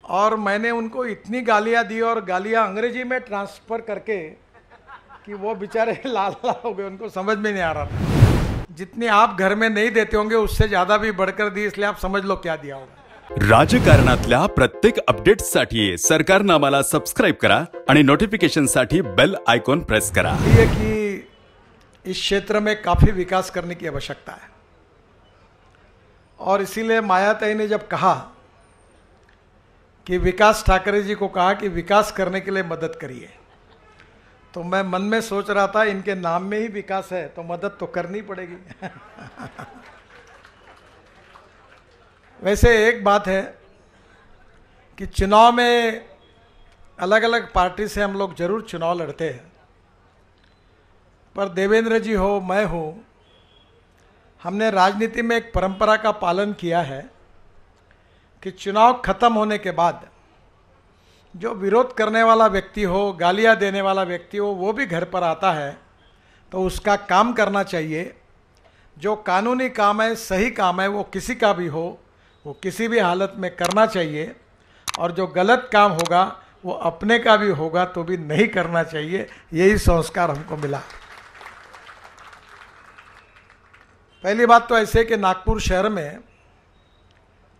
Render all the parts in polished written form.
और मैंने उनको इतनी गालियां दी और गालियां अंग्रेजी में ट्रांसफ़र करके कि वो बेचारे लाल लाल हो गए, उनको समझ में नहीं आ रहा था। जितनी आप घर में नहीं देते होंगे उससे ज़्यादा भी बढ़कर दी, इसलिए आप समझ लो क्या दिया होगा। राजकारणातल्या प्रत्येक अपडेट्ससाठी सरकारनामाला सबस्क्राइब करा आणि नोटिफिकेशनसाठी बेल आयकॉन प्रेस करा। ये कि इस क्षेत्र में काफ़ी विकास करने की आवश्यकता है और इसीलिए मायाताई ने जब कहा कि विकास ठाकरे जी को कहा कि विकास करने के लिए मदद करिए, तो मैं मन में सोच रहा था इनके नाम में ही विकास है तो मदद तो करनी पड़ेगी। वैसे एक बात है कि चुनाव में अलग अलग पार्टी से हम लोग जरूर चुनाव लड़ते हैं, पर देवेंद्र जी हो, मैं हूँ, हमने राजनीति में एक परंपरा का पालन किया है कि चुनाव खत्म होने के बाद जो विरोध करने वाला व्यक्ति हो, गालियां देने वाला व्यक्ति हो, वो भी घर पर आता है तो उसका काम करना चाहिए। जो कानूनी काम है, सही काम है, वो किसी का भी हो, वो किसी भी हालत में करना चाहिए, और जो गलत काम होगा वो अपने का भी होगा तो भी नहीं करना चाहिए। यही संस्कार हमको मिला। पहली बात तो ऐसे कि नागपुर शहर में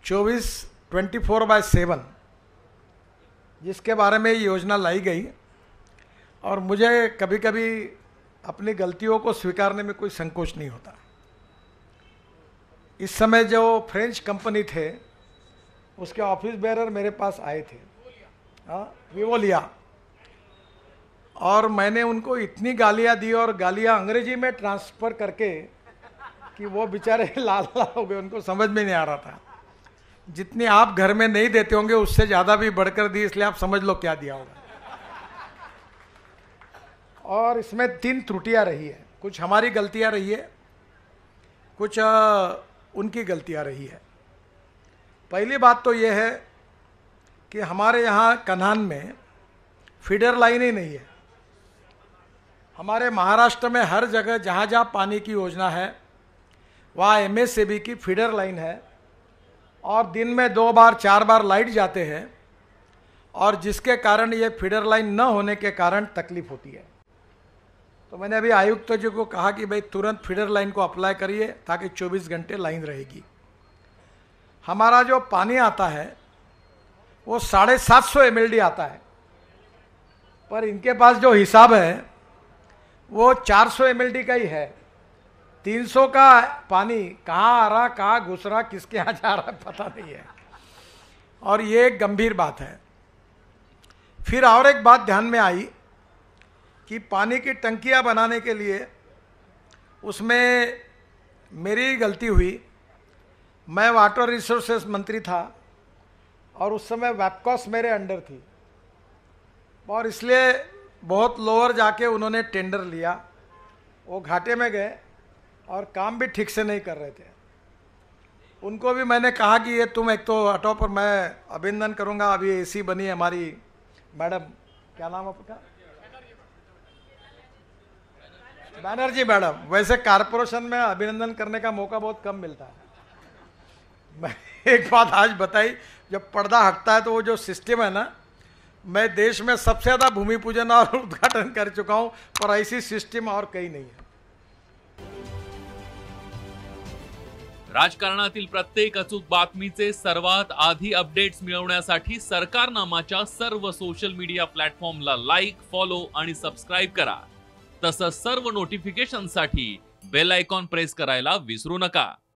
24/7 जिसके बारे में ये योजना लाई गई, और मुझे कभी कभी अपनी गलतियों को स्वीकारने में कोई संकोच नहीं होता। इस समय जो फ्रेंच कंपनी थे उसके ऑफिस बेरर मेरे पास आए थे, विवोलिया, और मैंने उनको इतनी गालियां दी और गालियां अंग्रेजी में ट्रांसफ़र करके कि वो बेचारे लाल लाल हो गए, उनको समझ में नहीं आ रहा था। जितनी आप घर में नहीं देते होंगे उससे ज़्यादा भी बढ़कर दी, इसलिए आप समझ लो क्या दिया होगा। और इसमें 3 त्रुटियां रही है, कुछ हमारी गलतियां रही है, कुछ उनकी गलतियां रही है। पहली बात तो ये है कि हमारे यहाँ कन्हान में फीडर लाइन ही नहीं है। हमारे महाराष्ट्र में हर जगह जहाँ जहाँ पानी की योजना है वहाँ MSAB की फीडर लाइन है, और दिन में 2 बार 4 बार लाइट जाते हैं, और जिसके कारण ये फीडर लाइन न होने के कारण तकलीफ होती है। तो मैंने अभी आयुक्त जी को कहा कि भाई तुरंत फीडर लाइन को अप्लाई करिए ताकि 24 घंटे लाइन रहेगी। हमारा जो पानी आता है वो 750 MLD आता है, पर इनके पास जो हिसाब है वो 400 MLD का ही है। 300 का पानी कहाँ आ रहा, कहाँ घुस रहा, किसके यहाँ जा रहा पता नहीं है, और ये एक गंभीर बात है। फिर और एक बात ध्यान में आई कि पानी की टंकियाँ बनाने के लिए उसमें मेरी गलती हुई। मैं वाटर रिसोर्सेस मंत्री था और उस समय वैपकॉस मेरे अंडर थी, और इसलिए बहुत लोअर जाके उन्होंने टेंडर लिया। वो घाटे में गए और काम भी ठीक से नहीं कर रहे थे। उनको भी मैंने कहा कि ये तुम एक तो हटो, पर मैं अभिनंदन करूंगा, अभी AC बनी है हमारी मैडम, क्या नाम आपका, बैनर्जी मैडम। वैसे कारपोरेशन में अभिनंदन करने का मौका बहुत कम मिलता है। मैं एक बात आज बताई, जब पर्दा हटता है तो वो जो सिस्टम है ना, मैं देश में सबसे ज़्यादा भूमि पूजन और उद्घाटन कर चुका हूँ, पर ऐसी सिस्टम और कहीं नहीं है। राजकारणातील प्रत्येक अचूक बातमीचे सर्वात आधी अपडेट्स मिळवण्यासाठी सरकारनामाच्या सर्व सोशल मीडिया प्लॅटफॉर्मला लाईक, फॉलो आणि सबस्क्राइब करा। तसंच सर्व नोटिफिकेशनसाठी बेल आयकॉन प्रेस करायला विसरू नका।